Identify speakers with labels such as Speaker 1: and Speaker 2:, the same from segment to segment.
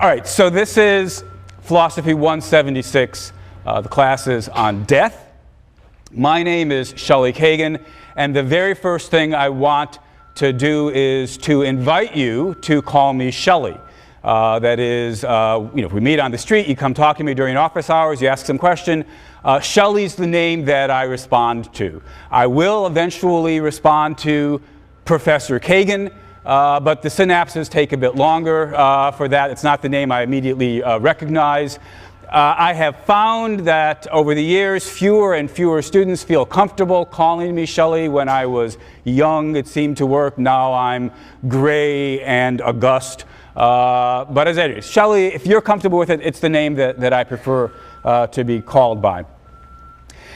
Speaker 1: All right, so this is Philosophy 176. The class is on death. My name is Shelley Kagan, and the very first thing I want to do is to invite you to call me Shelley. That is, if we meet on the street, you come talk to me during office hours, you ask some question. Shelley's the name that I respond to. I will eventually respond to Professor Kagan, but the synapses take a bit longer for that. It's not the name I immediately recognize. I have found that over the years, fewer and fewer students feel comfortable calling me Shelley. When I was young, it seemed to work. Now I'm gray and august. But as it is, Shelley, if you're comfortable with it, it's the name that I prefer to be called by.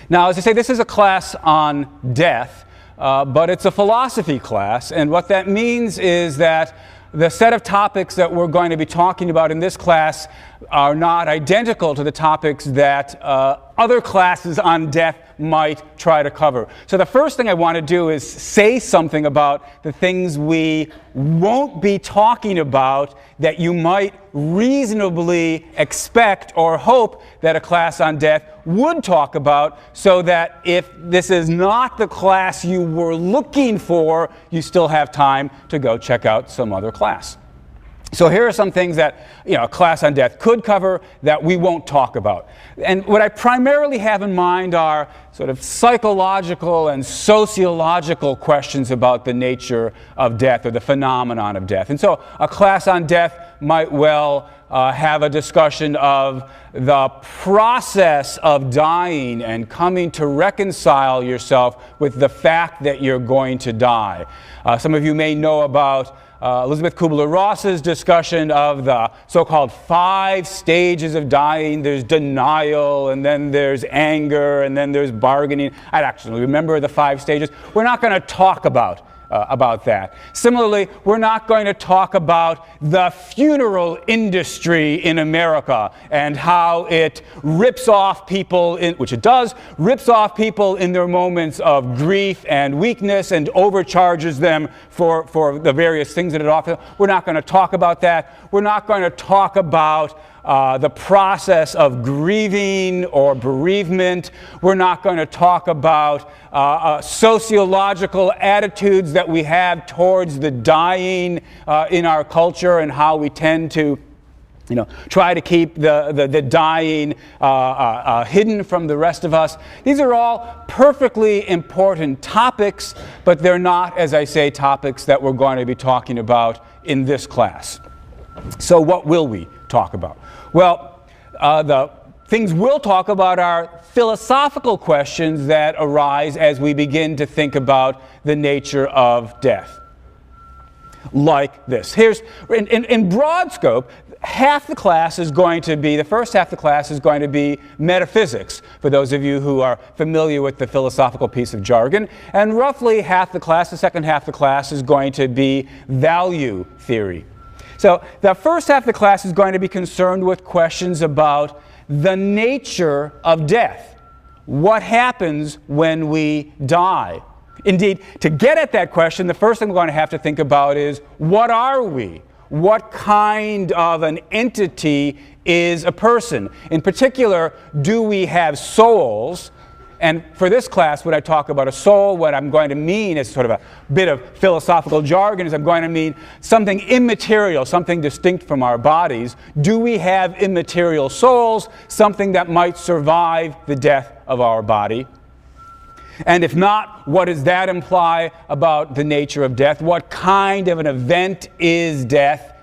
Speaker 1: Now, as I say, this is a class on death, but it's a philosophy class, and what that means is that the set of topics that we're going to be talking about in this class are not identical to the topics that other classes on death might try to cover. So the first thing I want to do is say something about the things we won't be talking about that you might reasonably expect or hope that a class on death would talk about, so that if this is not the class you were looking for, you still have time to go check out some other class. So here are some things that a class on death could cover that we won't talk about. And what I primarily have in mind are sort of psychological and sociological questions about the nature of death or the phenomenon of death. And so a class on death might well have a discussion of the process of dying and coming to reconcile yourself with the fact that you're going to die. Some of you may know about Elizabeth Kubler-Ross's discussion of the so-called 5 stages of dying. There's denial, and then there's anger, and then there's bargaining. I actually remember the 5 stages. We're not going to talk about that. Similarly, we're not going to talk about the funeral industry in America and how it rips off people, which it does, rips off people in their moments of grief and weakness and overcharges them for the various things that it offers. We're not going to talk about that. We're not going to talk about the process of grieving or bereavement. We're not going to talk about sociological attitudes that we have towards the dying in our culture and how we tend to try to keep the dying hidden from the rest of us. These are all perfectly important topics, but they're not, as I say, topics that we're going to be talking about in this class. So what will we talk about? Well, the things we'll talk about are philosophical questions that arise as we begin to think about the nature of death. Like this. Here's, in broad scope, half the class is going to be, the first half of the class is going to be metaphysics, for those of you who are familiar with the philosophical piece of jargon. And roughly half the class, the second half of the class, is going to be value theory. So the first half of the class is going to be concerned with questions about the nature of death. What happens when we die? Indeed, to get at that question, the first thing we're going to have to think about is, what are we? What kind of an entity is a person? In particular, do we have souls? And for this class, when I talk about a soul, what I'm going to mean is sort of a bit of philosophical jargon, is I'm going to mean something immaterial, something distinct from our bodies. Do we have immaterial souls, something that might survive the death of our body? And if not, what does that imply about the nature of death? What kind of an event is death?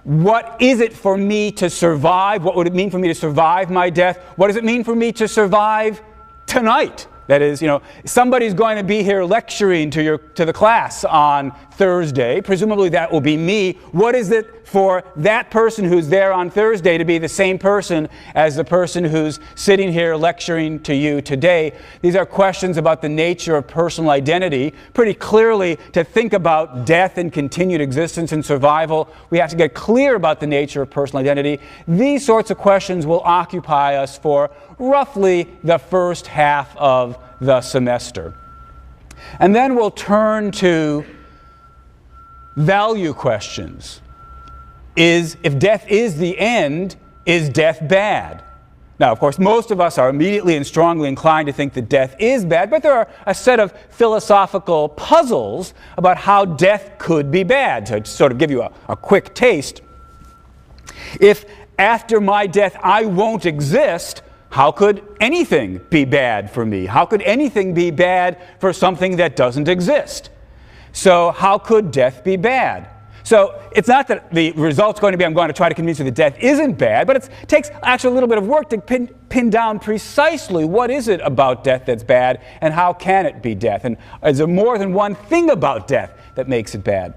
Speaker 1: What is it for me to survive? What would it mean for me to survive my death? What does it mean for me to survive tonight? That is, somebody's going to be here lecturing to the class on Thursday. Presumably that will be me. What is it for that person who's there on Thursday to be the same person as the person who's sitting here lecturing to you today? These are questions about the nature of personal identity. Pretty clearly, to think about death and continued existence and survival, we have to get clear about the nature of personal identity. These sorts of questions will occupy us for roughly the first half of the semester. And then we'll turn to value questions. if death is the end, is death bad? Now, of course, most of us are immediately and strongly inclined to think that death is bad, but there are a set of philosophical puzzles about how death could be bad. To sort of give you a quick taste, if after my death I won't exist, how could anything be bad for me? How could anything be bad for something that doesn't exist? So how could death be bad? So it's not that the result's going to be I'm going to try to convince you that death isn't bad, but it takes actually a little bit of work to pin down precisely what is it about death that's bad and how can it be death? And is there more than one thing about death that makes it bad?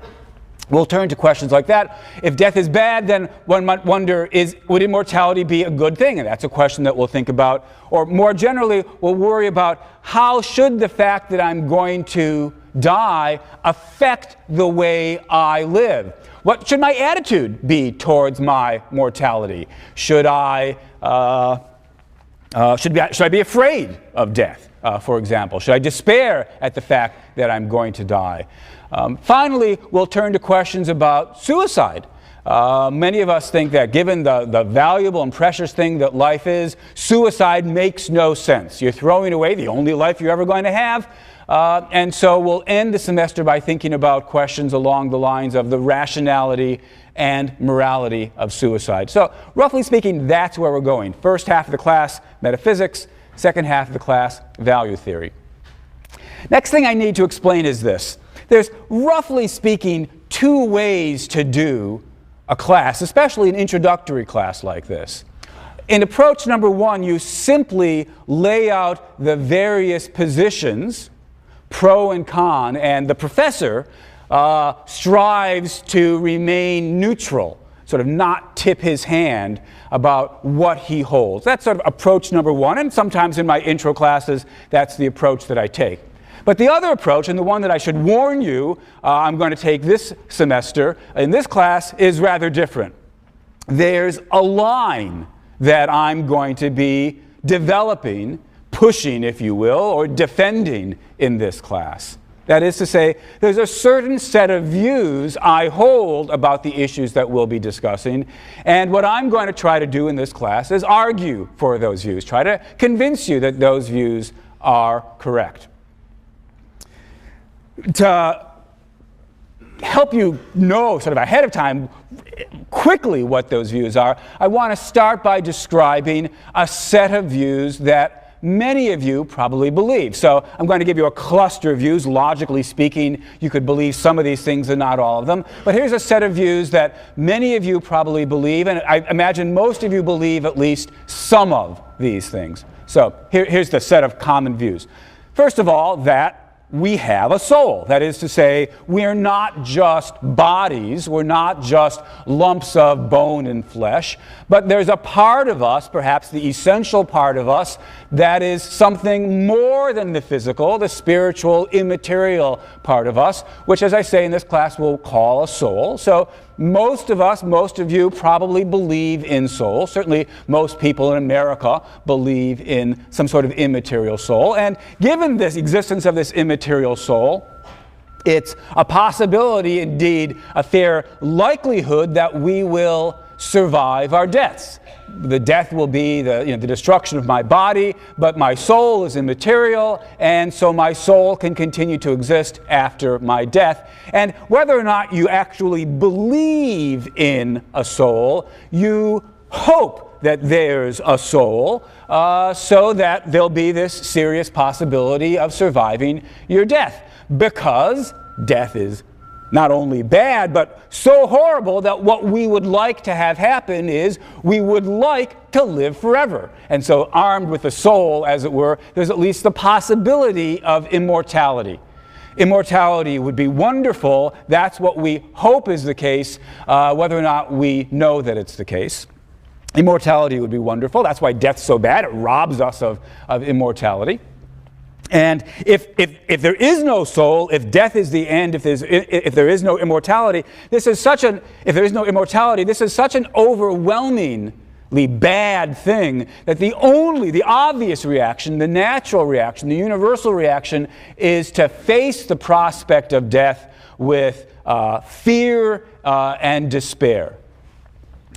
Speaker 1: We'll turn to questions like that. If death is bad, then one might wonder, would immortality be a good thing? And that's a question that we'll think about. Or more generally, we'll worry about how should the fact that I'm going to die affect the way I live? What should my attitude be towards my mortality? Should I be afraid of death, for example? Should I despair at the fact that I'm going to die? Finally, we'll turn to questions about suicide. Many of us think that given the valuable and precious thing that life is, suicide makes no sense. You're throwing away the only life you're ever going to have. And so we'll end the semester by thinking about questions along the lines of the rationality and morality of suicide. So roughly speaking, that's where we're going. First half of the class, metaphysics. Second half of the class, value theory. Next thing I need to explain is this. There's, roughly speaking, two ways to do a class, especially an introductory class like this. In approach number one, you simply lay out the various positions, pro and con, and the professor strives to remain neutral, sort of not tip his hand about what he holds. That's sort of approach number one, and sometimes in my intro classes, that's the approach that I take. But the other approach, and the one that I should warn you I'm going to take this semester in this class, is rather different. There's a line that I'm going to be developing, pushing, if you will, or defending in this class. That is to say, there's a certain set of views I hold about the issues that we'll be discussing, and what I'm going to try to do in this class is argue for those views, try to convince you that those views are correct. To help you know sort of ahead of time quickly what those views are, I want to start by describing a set of views that many of you probably believe. So I'm going to give you a cluster of views. Logically speaking, you could believe some of these things and not all of them. But here's a set of views that many of you probably believe, and I imagine most of you believe at least some of these things. So here's the set of common views. First of all, that we have a soul. That is to say, we're not just bodies, we're not just lumps of bone and flesh, but there's a part of us, perhaps the essential part of us, that is something more than the physical, the spiritual, immaterial part of us, which, as I say in this class, we'll call a soul. So most of us, most of you probably believe in soul. Certainly most people in America believe in some sort of immaterial soul. And given this existence of this immaterial soul, it's a possibility, indeed a fair likelihood, that we will survive our deaths. The death will be the destruction of my body, but my soul is immaterial, and so my soul can continue to exist after my death. And whether or not you actually believe in a soul, you hope that there's a soul, so that there'll be this serious possibility of surviving your death. Because death is not only bad, but so horrible that what we would like to have happen is we would like to live forever. And so armed with the soul, as it were, there's at least the possibility of immortality. Immortality would be wonderful. That's what we hope is the case, whether or not we know that it's the case. Immortality would be wonderful. That's why death's so bad. It robs us of immortality. And if there is no soul, if death is the end, if there is no immortality, this is such an overwhelmingly bad thing that the obvious reaction, the natural reaction, the universal reaction is to face the prospect of death with fear and despair.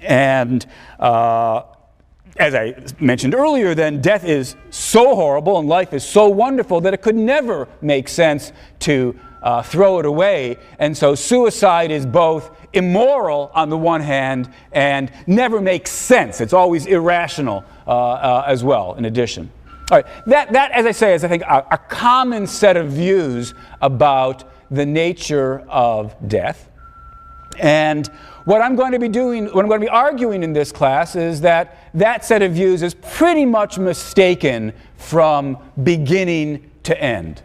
Speaker 1: And as I mentioned earlier, then death is so horrible and life is so wonderful that it could never make sense to throw it away. And so suicide is both immoral on the one hand and never makes sense. It's always irrational as well, in addition. All right, that, as I say, is, I think, a common set of views about the nature of death. And what I'm going to be doing, what I'm going to be arguing in this class is that that set of views is pretty much mistaken from beginning to end.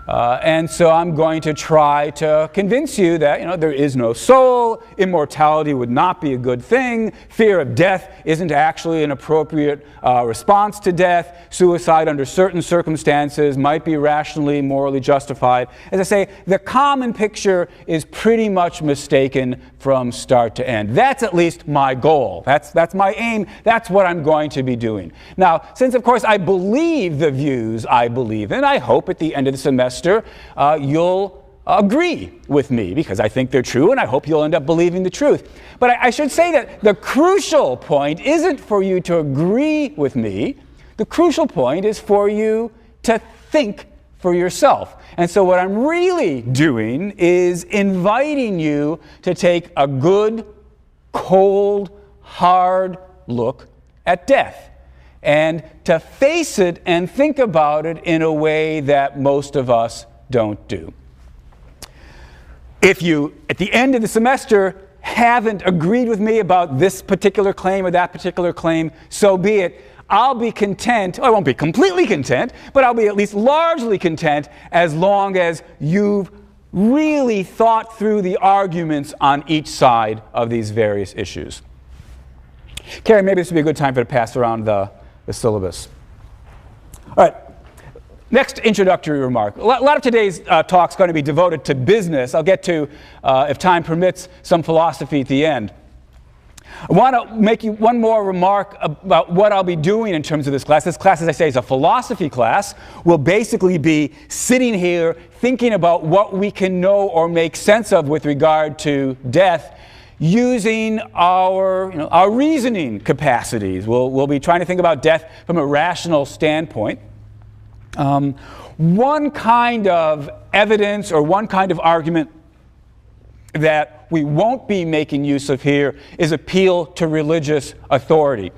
Speaker 1: And so I'm going to try to convince you that, there is no soul, immortality would not be a good thing, fear of death isn't actually an appropriate response to death, suicide under certain circumstances might be rationally, morally justified. As I say, the common picture is pretty much mistaken from start to end. That's at least my goal. That's my aim. That's what I'm going to be doing. Now, since of course I believe the views I believe in, I hope at the end of the semester you'll agree with me because I think they're true, and I hope you'll end up believing the truth. But I should say that the crucial point isn't for you to agree with me. The crucial point is for you to think for yourself. And so what I'm really doing is inviting you to take a good, cold, hard look at death and to face it and think about it in a way that most of us don't do. If you, at the end of the semester, haven't agreed with me about this particular claim or that particular claim, so be it. I'll be content, I won't be completely content, but I'll be at least largely content as long as you've really thought through the arguments on each side of these various issues. Carrie, maybe this would be a good time for you to pass around the syllabus. All right, next introductory remark. A lot of today's talk is going to be devoted to business. I'll get to, if time permits, some philosophy at the end. I want to make you one more remark about what I'll be doing in terms of this class. This class, as I say, is a philosophy class. We'll basically be sitting here thinking about what we can know or make sense of with regard to death using our reasoning capacities. We'll be trying to think about death from a rational standpoint. One kind of evidence or one kind of argument that we won't be making use of here is appeal to religious authority.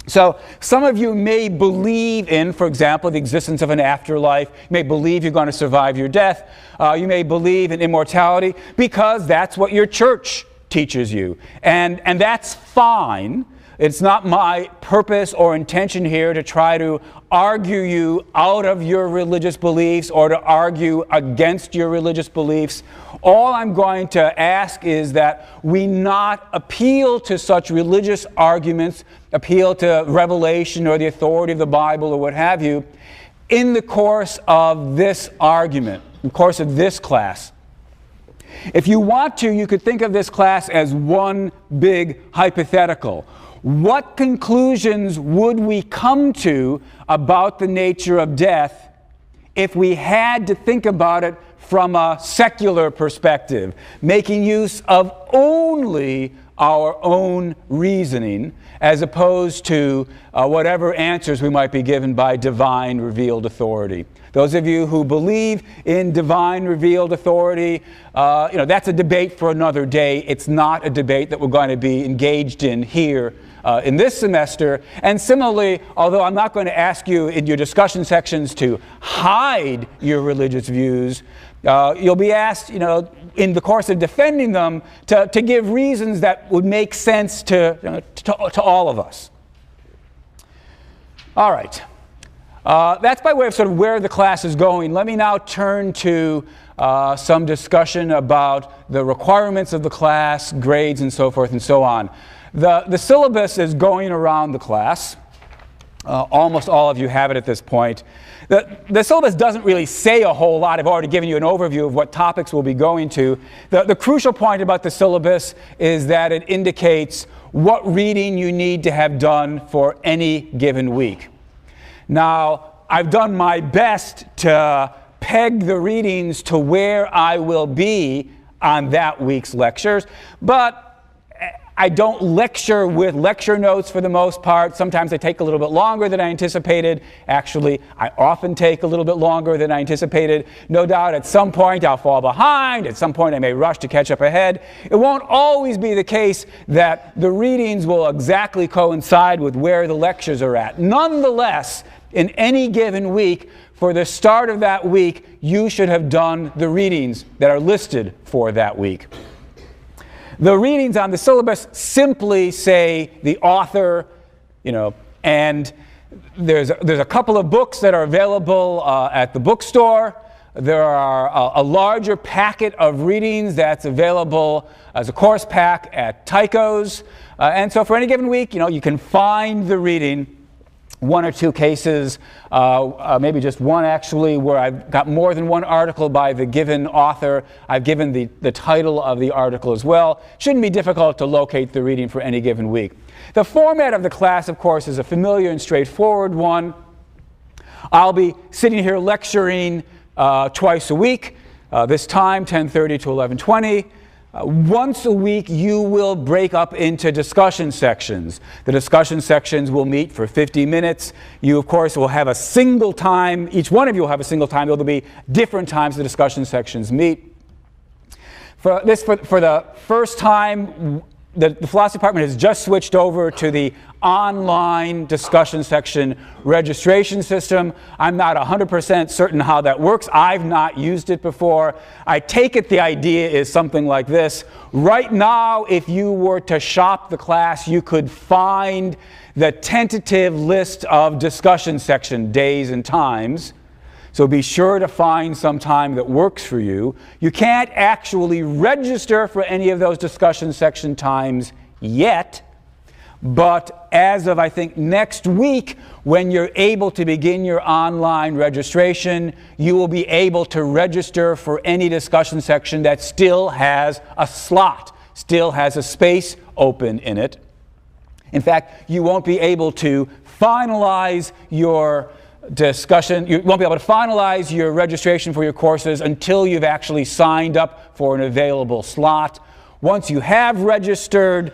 Speaker 1: So some of you may believe in, for example, the existence of an afterlife. You may believe you're going to survive your death. You may believe in immortality because that's what your church teaches you. And that's fine. It's not my purpose or intention here to try to argue you out of your religious beliefs or to argue against your religious beliefs. All I'm going to ask is that we not appeal to such religious arguments, appeal to revelation or the authority of the Bible or what have you, in the course of this argument, in the course of this class. If you want to, you could think of this class as one big hypothetical. What conclusions would we come to about the nature of death if we had to think about it from a secular perspective, making use of only our own reasoning as opposed to whatever answers we might be given by divine revealed authority? Those of you who believe in divine revealed authority, that's a debate for another day. It's not a debate that we're going to be engaged in here in this semester. And similarly, although I'm not going to ask you in your discussion sections to hide your religious views, you'll be asked, in the course of defending them, to give reasons that would make sense to all of us. All right. That's by way of sort of where the class is going. Let me now turn to some discussion about the requirements of the class, grades, and so forth and so on. The syllabus is going around the class. Almost all of you have it at this point. The syllabus doesn't really say a whole lot. I've already given you an overview of what topics we'll be going to. The crucial point about the syllabus is that it indicates what reading you need to have done for any given week. Now, I've done my best to peg the readings to where I will be on that week's lectures, but I don't lecture with lecture notes for the most part. Sometimes they take a little bit longer than I anticipated. Actually, I often take a little bit longer than I anticipated. No doubt at some point I'll fall behind. At some point I may rush to catch up ahead. It won't always be the case that the readings will exactly coincide with where the lectures are at. Nonetheless, in any given week, for the start of that week, you should have done the readings that are listed for that week. The readings on the syllabus simply say the author, and there's a couple of books that are available at the bookstore. There are a larger packet of readings that's available as a course pack at Tycho's. And so for any given week, you can find the reading. One or two cases, maybe just one actually, where I've got more than one article by the given author. I've given the title of the article as well. Shouldn't be difficult to locate the reading for any given week. The format of the class, of course, is a familiar and straightforward one. I'll be sitting here lecturing twice a week, this time 10:30 to 11:20. Once a week, you will break up into discussion sections. The discussion sections will meet for 50 minutes. You, of course, will have a single time. Each one of you will have a single time. There will be different times the discussion sections meet. For the first time, the philosophy department has just switched over to the online discussion section registration system. I'm not 100% certain how that works. I've not used it before. I take it the idea is something like this. Right now, if you were to shop the class, you could find the tentative list of discussion section days and times. So be sure to find some time that works for you. You can't actually register for any of those discussion section times yet, but as of, I think, next week, when you're able to begin your online registration, you will be able to register for any discussion section that still has a slot, still has a space open in it. In fact, you won't be able to finalize your discussion. You won't be able to finalize your registration for your courses until you've actually signed up for an available slot. Once you have registered,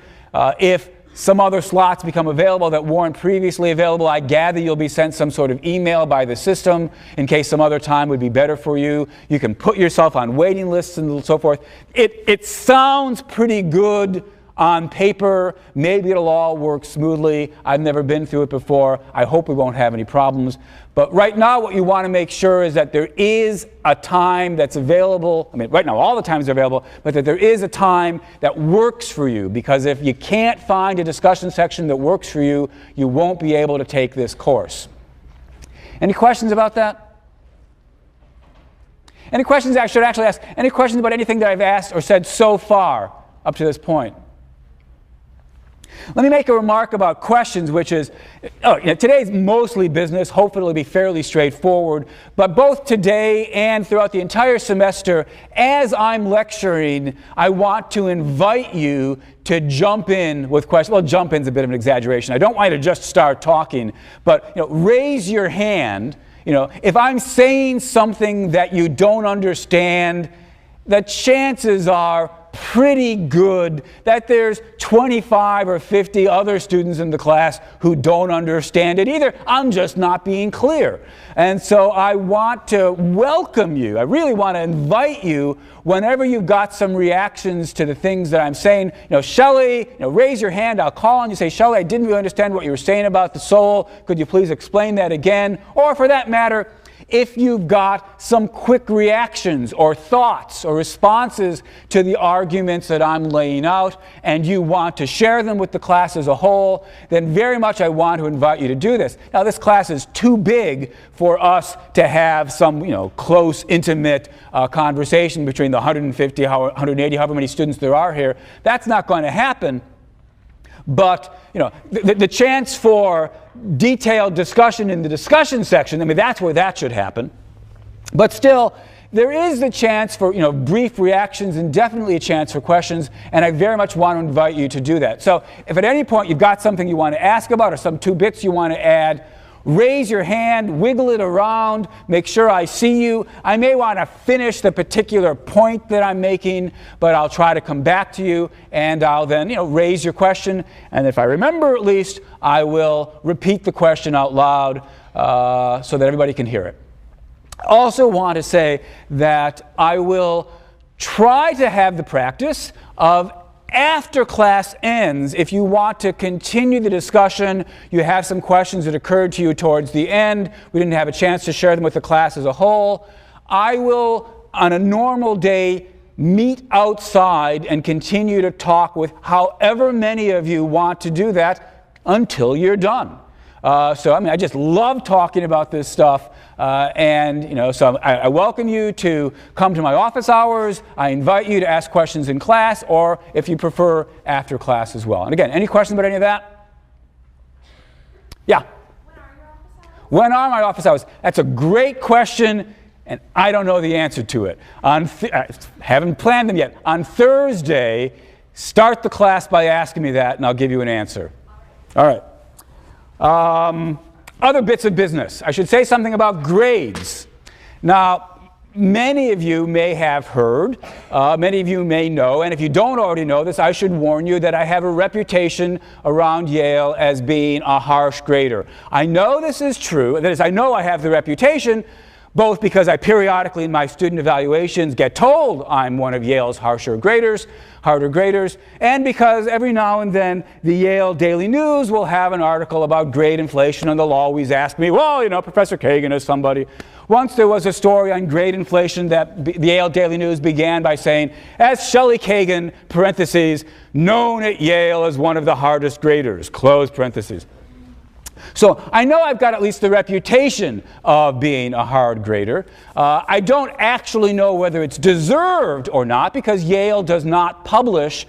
Speaker 1: if some other slots become available that weren't previously available, I gather you'll be sent some sort of email by the system in case some other time would be better for you. You can put yourself on waiting lists and so forth. It sounds pretty good on paper. Maybe it'll all work smoothly. I've never been through it before. I hope we won't have any problems. But right now, what you want to make sure is that there is a time that's available. I mean, right now, all the times are available, but that there is a time that works for you. Because if you can't find a discussion section that works for you, you won't be able to take this course. Any questions about that? Any questions? I should actually ask, any questions about anything that I've asked or said so far up to this point? Let me make a remark about questions, which is, today's mostly business. Hopefully it'll be fairly straightforward. But both today and throughout the entire semester, as I'm lecturing, I want to invite you to jump in with questions. Well, jump in's a bit of an exaggeration. I don't want you to just start talking, but raise your hand. If I'm saying something that you don't understand, the chances are pretty good that there's 25 or 50 other students in the class who don't understand it either. I'm just not being clear. And so I want to welcome you. I really want to invite you whenever you've got some reactions to the things that I'm saying. Shelley, raise your hand. I'll call on you. Say, Shelley, I didn't really understand what you were saying about the soul. Could you please explain that again? Or for that matter, if you've got some quick reactions or thoughts or responses to the arguments that I'm laying out and you want to share them with the class as a whole, then very much I want to invite you to do this. Now, this class is too big for us to have some, close, intimate conversation between the 150, 180, however many students there are here. That's not going to happen. But, the chance for detailed discussion in the discussion section, that's where that should happen. But still, there is the chance for, brief reactions and definitely a chance for questions, and I very much want to invite you to do that. So if at any point you've got something you want to ask about or some two bits you want to add, raise your hand, wiggle it around, make sure I see you. I may want to finish the particular point that I'm making, but I'll try to come back to you, and I'll then, raise your question. And if I remember at least, I will repeat the question out loud so that everybody can hear it. I also want to say that I will try to have the practice of, after class ends, if you want to continue the discussion, you have some questions that occurred to you towards the end, we didn't have a chance to share them with the class as a whole, I will, on a normal day, meet outside and continue to talk with however many of you want to do that until you're done. I just love talking about this stuff, so I welcome you to come to my office hours. I invite you to ask questions in class, or if you prefer, after class as well. And again, any questions about any of that? Yeah? When are my office hours? That's a great question, and I don't know the answer to it. I haven't planned them yet. On Thursday, start the class by asking me that, and I'll give you an answer. All right. Other bits of business. I should say something about grades. Now, many of you may have heard, many of you may know, and if you don't already know this, I should warn you that I have a reputation around Yale as being a harsh grader. I know this is true. That is, I know I have the reputation, both because I periodically in my student evaluations get told I'm one of Yale's harder graders, and because every now and then the Yale Daily News will have an article about grade inflation, and they'll always ask me, well, Professor Kagan is somebody. Once there was a story on grade inflation that the Yale Daily News began by saying, as Shelley Kagan, parentheses, known at Yale as one of the hardest graders, close parentheses. So I know I've got at least the reputation of being a hard grader. I don't actually know whether it's deserved or not, because Yale does not publish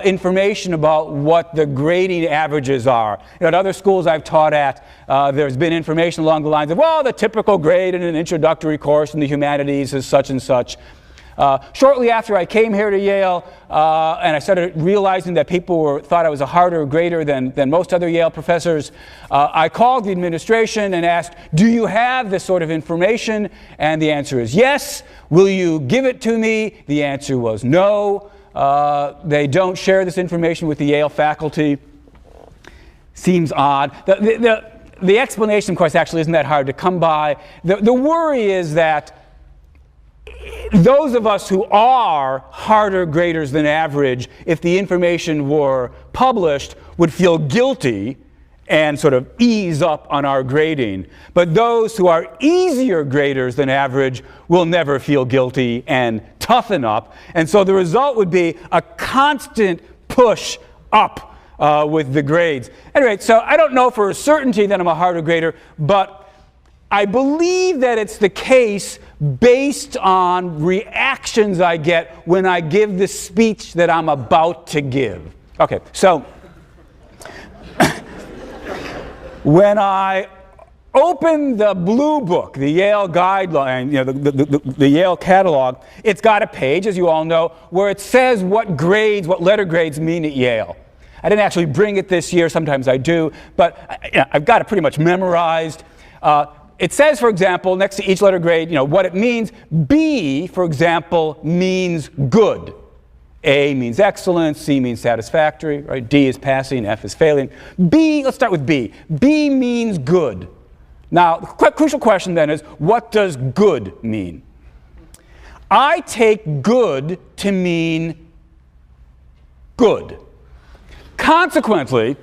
Speaker 1: information about what the grading averages are. At other schools I've taught at, there's been information along the lines of, well, the typical grade in an introductory course in the humanities is such and such. Shortly after I came here to Yale, and I started realizing that people thought I was a harder grader than most other Yale professors, I called the administration and asked, do you have this sort of information? And the answer is yes. Will you give it to me? The answer was no. They don't share this information with the Yale faculty. Seems odd. The explanation, of course, actually isn't that hard to come by. The worry is that those of us who are harder graders than average, if the information were published, would feel guilty and sort of ease up on our grading. But those who are easier graders than average will never feel guilty and toughen up. And so the result would be a constant push up with the grades. Anyway, so I don't know for a certainty that I'm a harder grader, but I believe that it's the case based on reactions I get when I give the speech that I'm about to give. Okay, so when I open the blue book, the Yale guideline, the Yale catalog, it's got a page, as you all know, where it says what grades, what letter grades mean at Yale. I didn't actually bring it this year, sometimes I do, but I've got it pretty much memorized. It says, for example, next to each letter grade, what it means. B, for example, means good. A means excellent, C means satisfactory, right? D is passing, F is failing. B, let's start with B. B means good. Now, the crucial question then is, what does good mean? I take good to mean good. Consequently,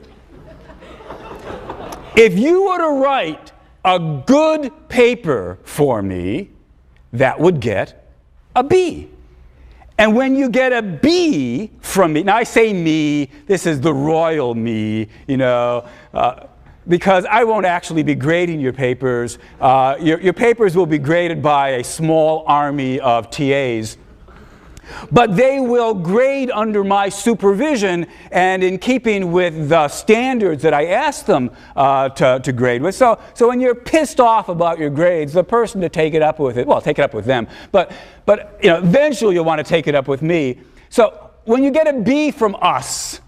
Speaker 1: if you were to write a good paper for me, that would get a B. And when you get a B from me, now I say me, this is the royal me, because I won't actually be grading your papers. Your papers will be graded by a small army of TAs. But they will grade under my supervision and in keeping with the standards that I ask them to grade with. So when you're pissed off about your grades, the person to take it up with take it up with them. But eventually you'll want to take it up with me. So when you get a B from us,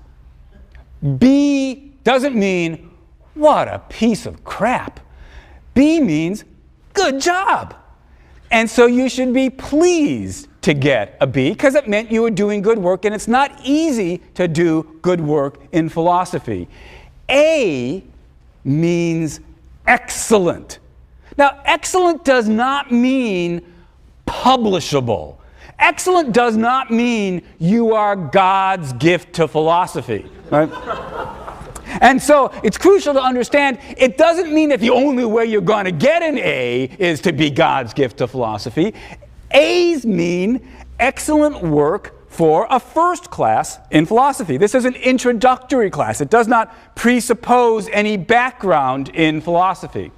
Speaker 1: B doesn't mean, what a piece of crap. B means good job. And so you should be pleased to get a B because it meant you were doing good work, and it's not easy to do good work in philosophy. A means excellent. Now, excellent does not mean publishable. Excellent does not mean you are God's gift to philosophy, right? And so it's crucial to understand it doesn't mean that the only way you're going to get an A is to be God's gift to philosophy. A's mean excellent work for a first class in philosophy. This is an introductory class. It does not presuppose any background in philosophy.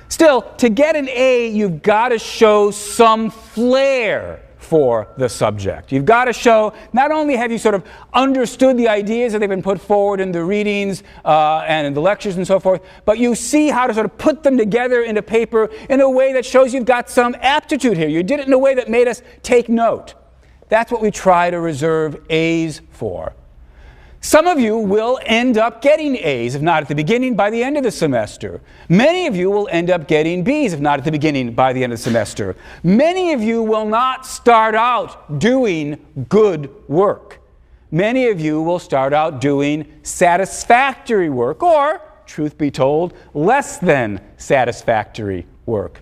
Speaker 1: Still, to get an A, you've got to show some flair for the subject. You've got to show not only have you sort of understood the ideas that they've been put forward in the readings and in the lectures and so forth, but you see how to sort of put them together into paper in a way that shows you've got some aptitude here. You did it in a way that made us take note. That's what we try to reserve A's for. Some of you will end up getting A's, if not at the beginning, by the end of the semester. Many of you will end up getting B's, if not at the beginning, by the end of the semester. Many of you will not start out doing good work. Many of you will start out doing satisfactory work, or, truth be told, less than satisfactory work.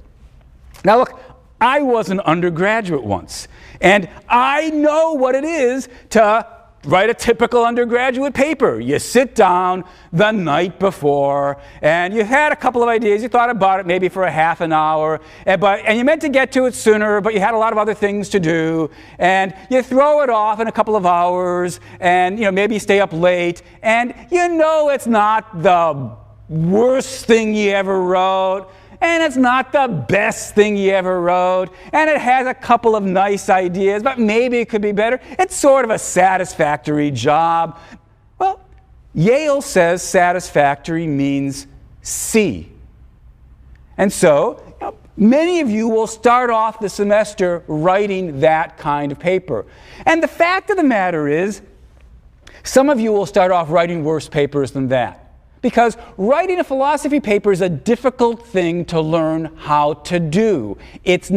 Speaker 1: Now look, I was an undergraduate once, and I know what it is to write a typical undergraduate paper. You sit down the night before, and you had a couple of ideas. You thought about it maybe for a half an hour, and you meant to get to it sooner, but you had a lot of other things to do, and you throw it off in a couple of hours, and maybe you stay up late, and it's not the worst thing you ever wrote, and it's not the best thing you ever wrote, and it has a couple of nice ideas, but maybe it could be better. It's sort of a satisfactory job. Well, Yale says satisfactory means C. And so, many of you will start off the semester writing that kind of paper. And the fact of the matter is, some of you will start off writing worse papers than that. Because writing a philosophy paper is a difficult thing to learn how to do. It's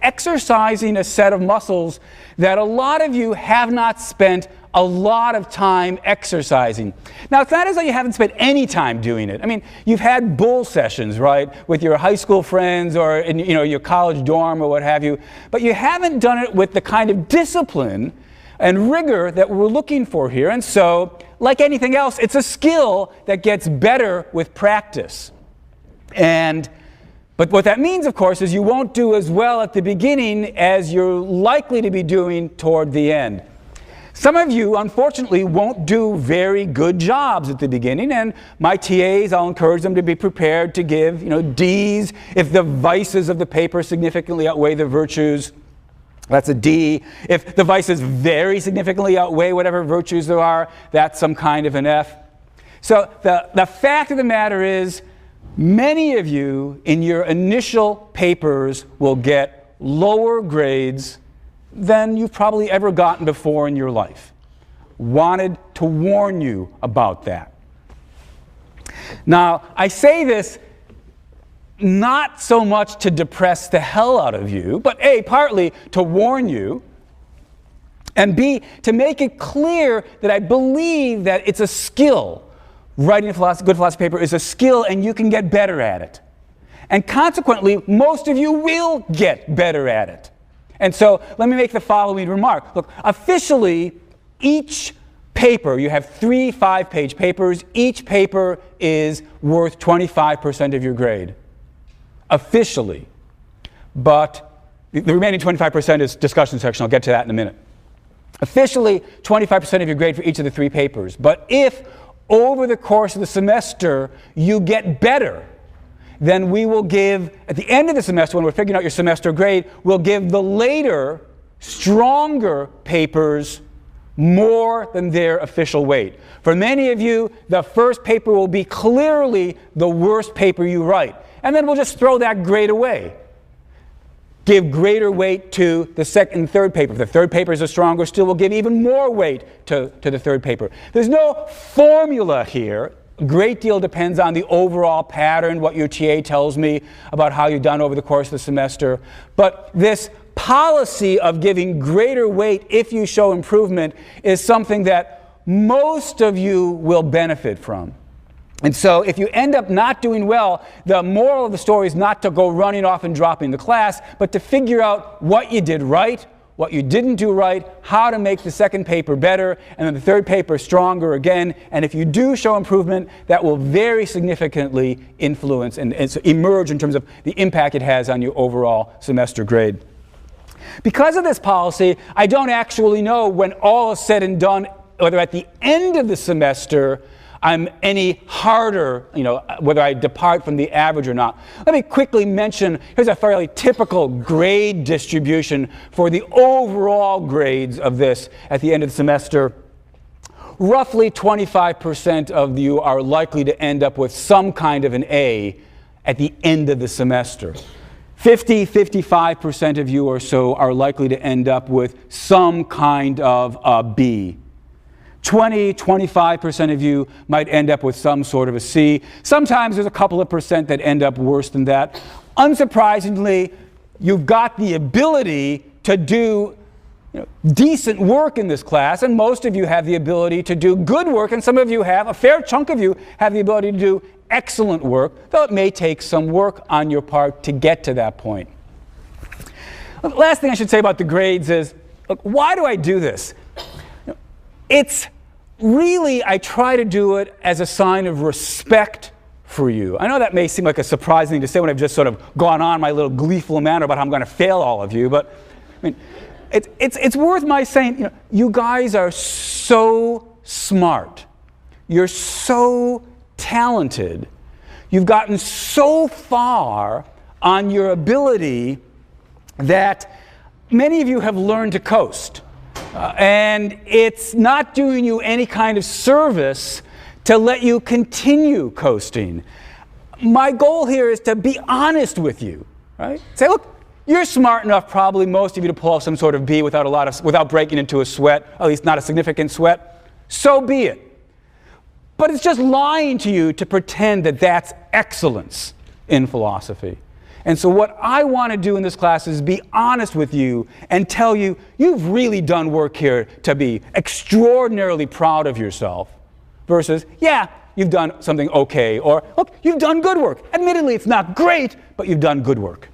Speaker 1: exercising a set of muscles that a lot of you have not spent a lot of time exercising. Now, it's not as though you haven't spent any time doing it. I mean, you've had bull sessions, right, with your high school friends or in your college dorm or what have you, but you haven't done it with the kind of discipline and rigor that we're looking for here. And so, like anything else, it's a skill that gets better with practice. But what that means, of course, is you won't do as well at the beginning as you're likely to be doing toward the end. Some of you, unfortunately, won't do very good jobs at the beginning, and my TAs, I'll encourage them to be prepared to give, D's if the vices of the paper significantly outweigh the virtues. That's a D. If the vices very significantly outweigh whatever virtues there are, that's some kind of an F. So the fact of the matter is, many of you in your initial papers will get lower grades than you've probably ever gotten before in your life. Wanted to warn you about that. Now, I say this not so much to depress the hell out of you, but A, partly to warn you, and B, to make it clear that I believe that it's a skill. Writing a good philosophy paper is a skill, and you can get better at it. And consequently, most of you will get better at it. And so let me make the following remark. Look, officially, each paper, you have 3 5-page papers. Each paper is worth 25% of your grade. Officially. But the remaining 25% is discussion section. I'll get to that in a minute. Officially, 25% of your grade for each of the 3 papers. But if over the course of the semester you get better, then we will give, at the end of the semester, when we're figuring out your semester grade, we'll give the later, stronger papers more than their official weight. For many of you, the first paper will be clearly the worst paper you write. And then we'll just throw that grade away. Give greater weight to the second and third paper. If the third paper is a stronger, still we'll give even more weight to the third paper. There's no formula here. A great deal depends on the overall pattern, what your TA tells me about how you've done over the course of the semester. But this policy of giving greater weight if you show improvement is something that most of you will benefit from. And so if you end up not doing well, the moral of the story is not to go running off and dropping the class, but to figure out what you did right, what you didn't do right, how to make the second paper better, and then the third paper stronger again. And if you do show improvement, that will very significantly influence and emerge in terms of the impact it has on your overall semester grade. Because of this policy, I don't actually know when all is said and done, whether at the end of the semester I'm any harder, whether I depart from the average or not. Let me quickly mention, here's a fairly typical grade distribution for the overall grades of this at the end of the semester. Roughly 25% of you are likely to end up with some kind of an A at the end of the semester. 55% of you or so are likely to end up with some kind of a B. 25% of you might end up with some sort of a C. Sometimes there's a couple of percent that end up worse than that. Unsurprisingly, you've got the ability to do decent work in this class, and most of you have the ability to do good work, and some of you have, a fair chunk of you have the ability to do excellent work, though it may take some work on your part to get to that point. The last thing I should say about the grades is, look, why do I do this? It's really, I try to do it as a sign of respect for you. I know that may seem like a surprising thing to say when I've just sort of gone on my little gleeful manner about how I'm going to fail all of you, but I mean, it's worth my saying, you guys are so smart. You're so talented. You've gotten so far on your ability that many of you have learned to coast. And it's not doing you any kind of service to let you continue coasting. My goal here is to be honest with you, right? Say, look, you're smart enough, probably most of you, to pull off some sort of B without breaking into a sweat, at least not a significant sweat. So be it. But it's just lying to you to pretend that that's excellence in philosophy. And so what I want to do in this class is be honest with you and tell you, you've really done work here to be extraordinarily proud of yourself, versus, yeah, you've done something okay, or, look, you've done good work. Admittedly, it's not great, but you've done good work.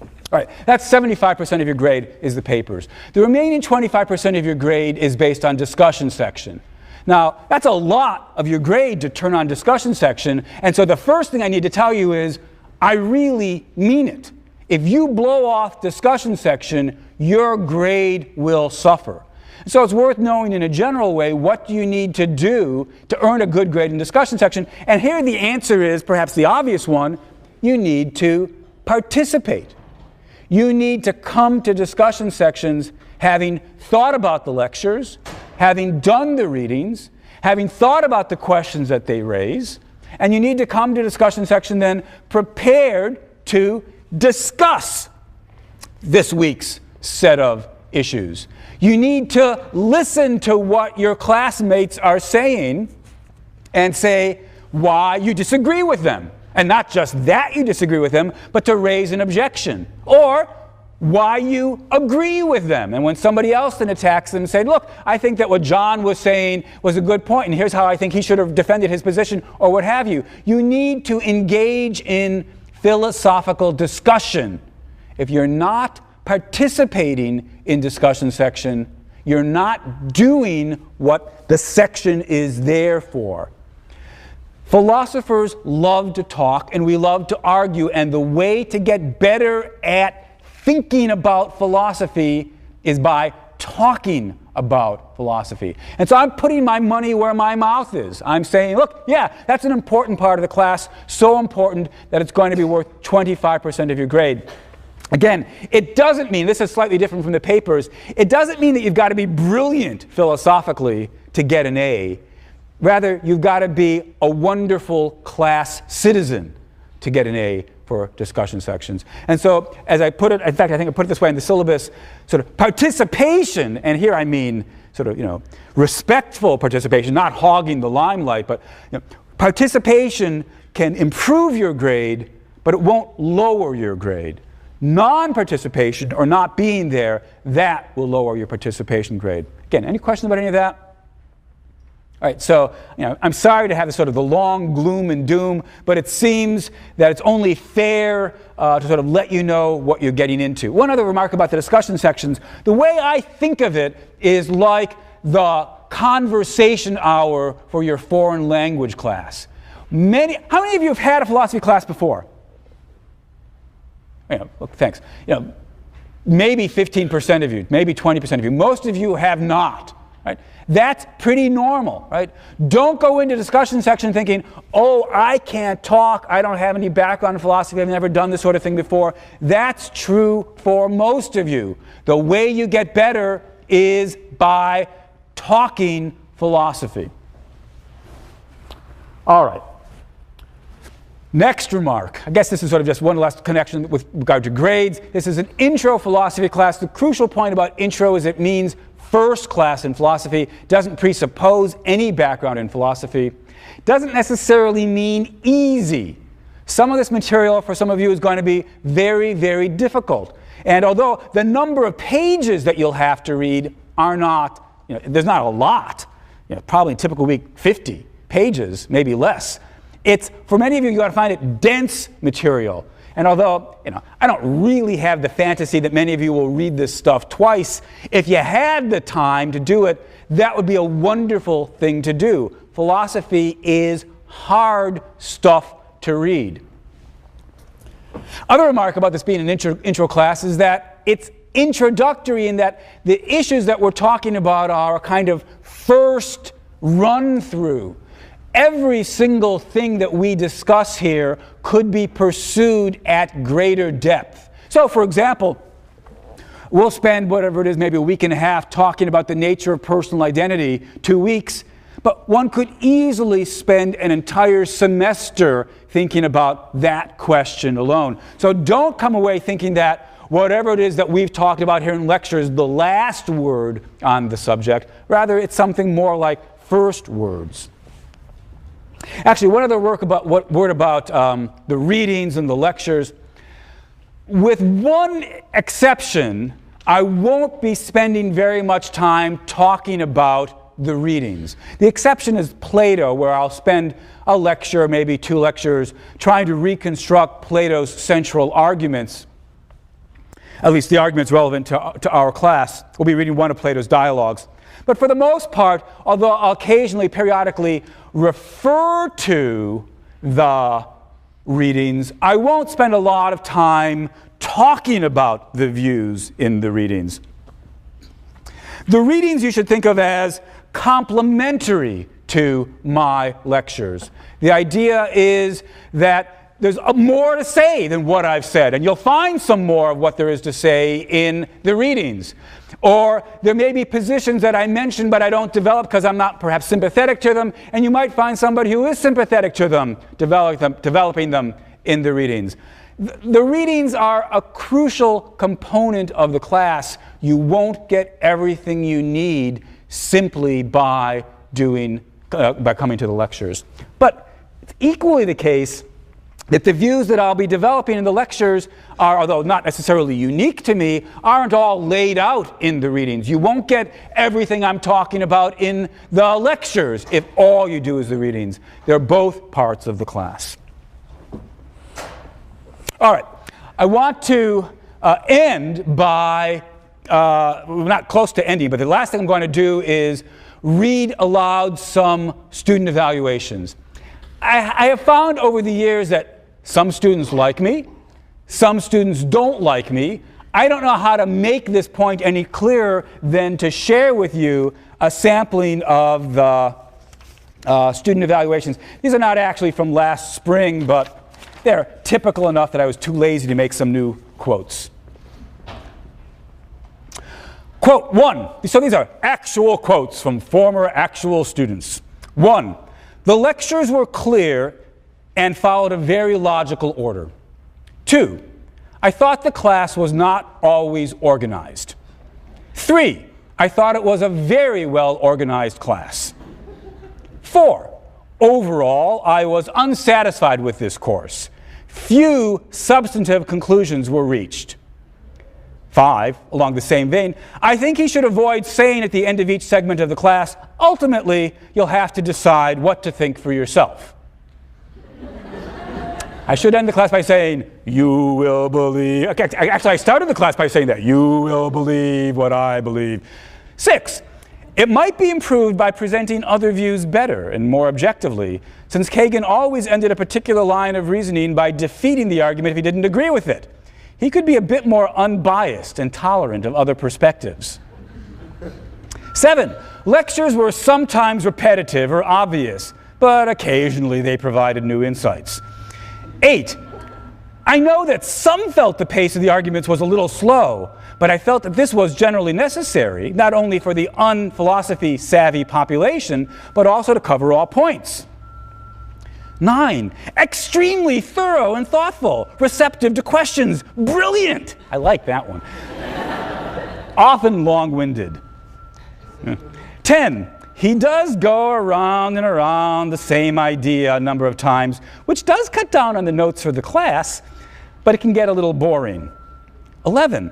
Speaker 1: All right, that's 75% of your grade is the papers. The remaining 25% of your grade is based on discussion section. Now, that's a lot of your grade to turn on discussion section, and so the first thing I need to tell you is, I really mean it. If you blow off discussion section, your grade will suffer. So it's worth knowing in a general way, what do you need to do to earn a good grade in discussion section? And here the answer is, perhaps the obvious one, you need to participate. You need to come to discussion sections having thought about the lectures, having done the readings, having thought about the questions that they raise, and you need to come to discussion section then prepared to discuss this week's set of issues. You need to listen to what your classmates are saying and say why you disagree with them. And not just that you disagree with them, but to raise an objection. Or why you agree with them. And when somebody else then attacks them and say, look, I think that what John was saying was a good point, and here's how I think he should have defended his position, or what have you. You need to engage in philosophical discussion. If you're not participating in discussion section, you're not doing what the section is there for. Philosophers love to talk, and we love to argue, and the way to get better at thinking about philosophy is by talking about philosophy. And so I'm putting my money where my mouth is. I'm saying, look, yeah, that's an important part of the class, so important that it's going to be worth 25% of your grade. Again, it doesn't mean, this is slightly different from the papers, it doesn't mean that you've got to be brilliant philosophically to get an A. Rather, you've got to be a wonderful class citizen to get an A for discussion sections. And so, as I put it, in fact, I think I put it this way in the syllabus, sort of participation, and here I mean sort of, respectful participation, not hogging the limelight, but Participation can improve your grade, but it won't lower your grade. Non-participation, or not being there, that will lower your participation grade. Again, any questions about any of that? All right, so I'm sorry to have this sort of the long gloom and doom, but it seems that it's only fair to sort of let you know what you're getting into. One other remark about the discussion sections. The way I think of it is like the conversation hour for your foreign language class. How many of you have had a philosophy class before? Look, thanks. Maybe 15% of you, maybe 20% of you. Most of you have not. Right? That's pretty normal, right? Don't go into discussion section thinking, oh, I can't talk, I don't have any background in philosophy, I've never done this sort of thing before. That's true for most of you. The way you get better is by talking philosophy. All right. Next remark. I guess this is sort of just one last connection with regard to grades. This is an intro philosophy class. The crucial point about intro is it means first class in philosophy, doesn't presuppose any background in philosophy, doesn't necessarily mean easy. Some of this material for some of you is going to be very, very difficult. And although the number of pages that you'll have to read are not, there's not a lot, probably in a typical week 50 pages, maybe less. It's, for many of you, you got to find it dense material. And although, I don't really have the fantasy that many of you will read this stuff twice, if you had the time to do it, that would be a wonderful thing to do. Philosophy is hard stuff to read. Other remark about this being an intro class is that it's introductory in that the issues that we're talking about are a kind of first run-through. Every single thing that we discuss here could be pursued at greater depth. So, for example, we'll spend whatever it is, maybe a week and a half talking about the nature of personal identity, 2 weeks, but one could easily spend an entire semester thinking about that question alone. So don't come away thinking that whatever it is that we've talked about here in lecture is the last word on the subject. Rather, it's something more like first words. Actually, one other word about the readings and the lectures. With one exception, I won't be spending very much time talking about the readings. The exception is Plato, where I'll spend a lecture, maybe 2 lectures, trying to reconstruct Plato's central arguments. At least the arguments relevant to our class. We'll be reading one of Plato's dialogues. But for the most part, although I'll occasionally, periodically refer to the readings, I won't spend a lot of time talking about the views in the readings. The readings you should think of as complementary to my lectures. The idea is that there's more to say than what I've said, and you'll find some more of what there is to say in the readings. Or there may be positions that I mention but I don't develop because I'm not perhaps sympathetic to them, and you might find somebody who is sympathetic to them, developing them in the readings. The readings are a crucial component of the class. You won't get everything you need simply by coming to the lectures. But it's equally the case that the views that I'll be developing in the lectures are, although not necessarily unique to me, aren't all laid out in the readings. You won't get everything I'm talking about in the lectures if all you do is the readings. They're both parts of the class. All right. I want to end by, we're not close to ending, but the last thing I'm going to do is read aloud some student evaluations. I have found over the years that some students like me, some students don't like me. I don't know how to make this point any clearer than to share with you a sampling of the student evaluations. These are not actually from last spring, but they're typical enough that I was too lazy to make some new quotes. Quote 1. So these are actual quotes from former actual students. 1. The lectures were clear and followed a very logical order. 2. I thought the class was not always organized. 3. I thought it was a very well organized class. 4. Overall, I was unsatisfied with this course. Few substantive conclusions were reached. 5, along the same vein, I think he should avoid saying at the end of each segment of the class, ultimately, you'll have to decide what to think for yourself. I should end the class by saying, you will believe. Okay, actually, I started the class by saying that. You will believe what I believe. 6, it might be improved by presenting other views better and more objectively, since Kagan always ended a particular line of reasoning by defeating the argument if he didn't agree with it. He could be a bit more unbiased and tolerant of other perspectives. 7, lectures were sometimes repetitive or obvious, but occasionally they provided new insights. 8, I know that some felt the pace of the arguments was a little slow, but I felt that this was generally necessary, not only for the unphilosophy savvy population, but also to cover all points. 9, extremely thorough and thoughtful, receptive to questions, brilliant. I like that one. Often long-winded. 10, he does go around and around the same idea a number of times, which does cut down on the notes for the class, but it can get a little boring. 11,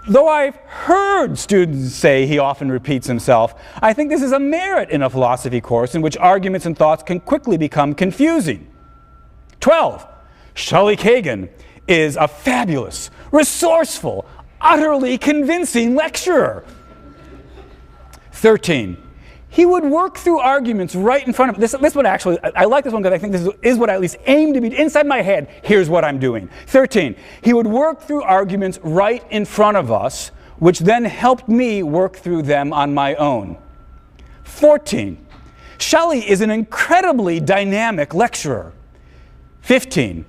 Speaker 1: though I've heard students say he often repeats himself, I think this is a merit in a philosophy course in which arguments and thoughts can quickly become confusing. 12, Shelley Kagan is a fabulous, resourceful, utterly convincing lecturer. 13, he would work through arguments right in front of this one. Actually, I like this one because I think this is what I at least aim to be. Inside my head, here's what I'm doing. 13, he would work through arguments right in front of us, which then helped me work through them on my own. 14, Shelley is an incredibly dynamic lecturer. 15,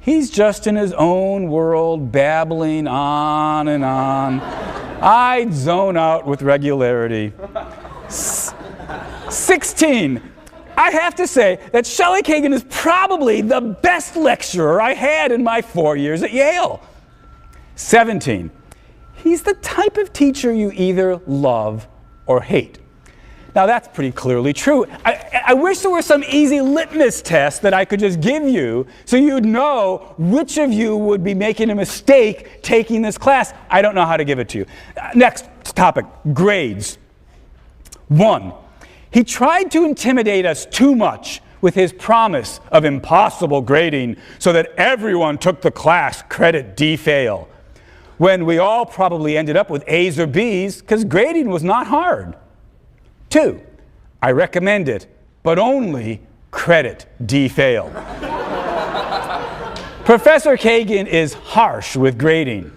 Speaker 1: he's just in his own world, babbling on and on. I'd zone out with regularity. 16, I have to say that Shelley Kagan is probably the best lecturer I had in my 4 years at Yale. 17, he's the type of teacher you either love or hate. Now that's pretty clearly true. I wish there were some easy litmus test that I could just give you so you'd know which of you would be making a mistake taking this class. I don't know how to give it to you. Next topic, grades. 1, he tried to intimidate us too much with his promise of impossible grading so that everyone took the class credit D-fail, when we all probably ended up with A's or B's because grading was not hard. 2, I recommend it, but only credit D-fail. Professor Kagan is harsh with grading.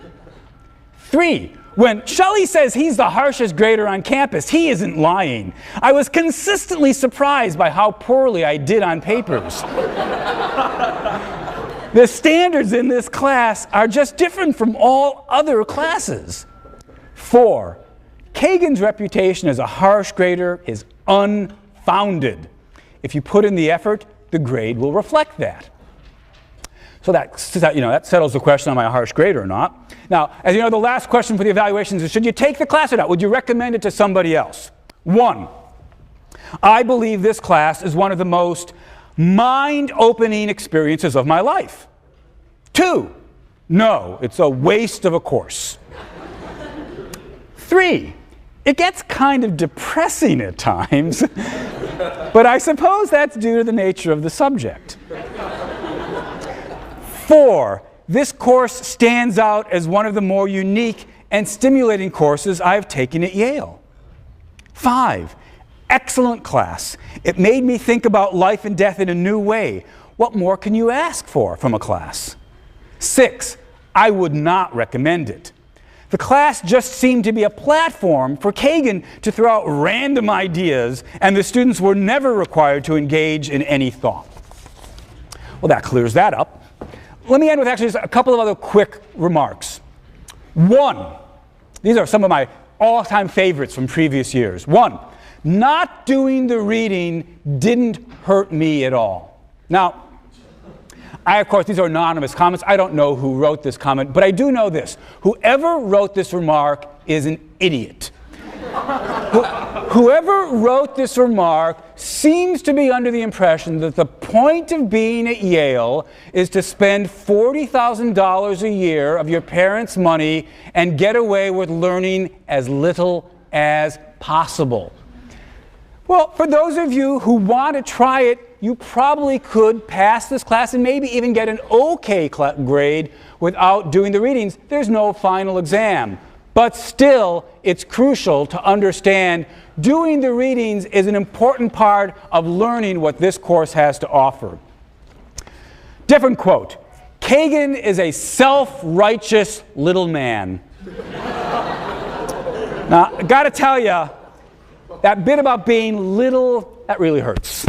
Speaker 1: 3, when Shelley says he's the harshest grader on campus, he isn't lying. I was consistently surprised by how poorly I did on papers. The standards in this class are just different from all other classes. 4, Kagan's reputation as a harsh grader is unfounded. If you put in the effort, the grade will reflect that. So that settles the question, am I a harsh grader or not? Now, as you know, the last question for the evaluations is, should you take the class or not? Would you recommend it to somebody else? 1, I believe this class is one of the most mind-opening experiences of my life. 2, no, it's a waste of a course. 3, it gets kind of depressing at times, but I suppose that's due to the nature of the subject. 4, this course stands out as one of the more unique and stimulating courses I've taken at Yale. 5, excellent class. It made me think about life and death in a new way. What more can you ask for from a class? 6, I would not recommend it. The class just seemed to be a platform for Kagan to throw out random ideas, and the students were never required to engage in any thought. Well, that clears that up. Let me end with actually just a couple of other quick remarks. 1, these are some of my all-time favorites from previous years. 1, not doing the reading didn't hurt me at all. Now, of course, these are anonymous comments. I don't know who wrote this comment, but I do know this. Whoever wrote this remark is an idiot. Whoever wrote this remark seems to be under the impression that the point of being at Yale is to spend $40,000 a year of your parents' money and get away with learning as little as possible. Well, for those of you who want to try it, you probably could pass this class and maybe even get an okay grade without doing the readings. There's no final exam. But still, it's crucial to understand doing the readings is an important part of learning what this course has to offer. Different quote. Kagan is a self-righteous little man. Now, I got to tell you, that bit about being little, that really hurts.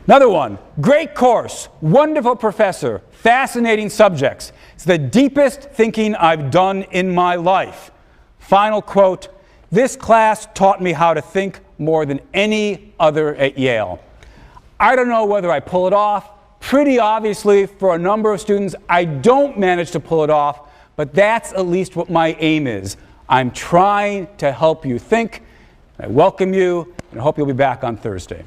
Speaker 1: Another one. Great course, wonderful professor, fascinating subjects. It's the deepest thinking I've done in my life. Final quote. This class taught me how to think more than any other at Yale. I don't know whether I pull it off. Pretty obviously, for a number of students, I don't manage to pull it off, but that's at least what my aim is. I'm trying to help you think. I welcome you, and I hope you'll be back on Thursday.